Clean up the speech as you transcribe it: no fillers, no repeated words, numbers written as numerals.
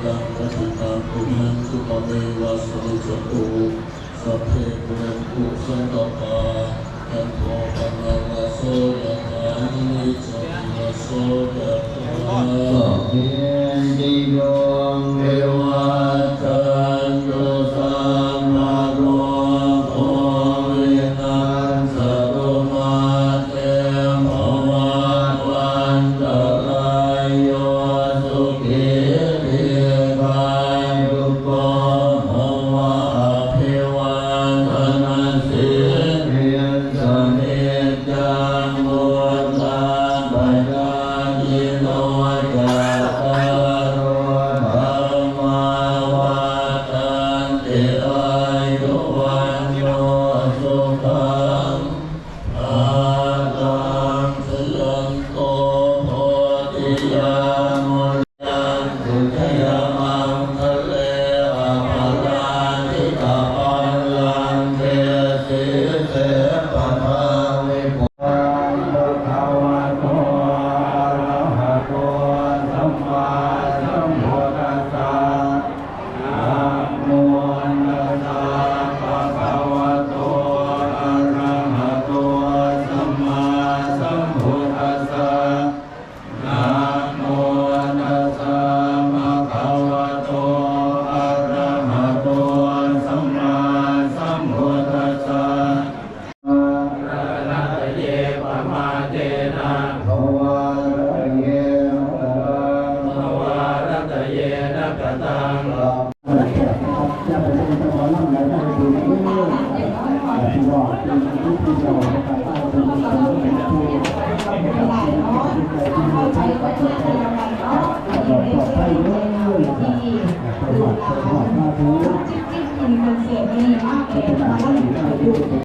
ยังมัจตังปุญญังสุปเมวะสมิจจตุสัพเพปุเรนตุสังกปายันโทปนังวะโสยะถานิจจิวะโสยะถาสัพเพติโยเอวัตตันตุสัมมาโรโควินัสสตุมาเตภวันตรายโยสุขีทีพายุโกภวะอภิวันธนาสิริสนิจังบุญตาปัญญาจิโนจัตตารโอธรรมาวัฏฏันติอายุวันโยสุขังภาลังสยันโตโพธิยามุยันตุชยมังคะเลอภลานิกาปัลลังเทสิเสปะทาวิปุปังภะคะวะโตอะระหะโตสัมมาสัมพุทธัสสะนะโมตัสสะภะคะวะโตอะระหะโตสัมมาสัมพุทธัสสะนะโมตัสสะภะคะวะโตอะระหะโตสัมมาสัมพุทธัสสะระนะเยปะมาเจนะภวะระเยนะภวะระเยนะกตังจะเป็นตัวละครไหนได้ดูที่ว่าเป็นผู้ที่เรานะครับเป็นผู้ที่เราเข้าใจว่าจะเป็นยังไงเนาะปลอดภัยเรื่อยๆที่คือว่าจริงๆคอนเสิร์ตนี้มากเลยเพราะว่า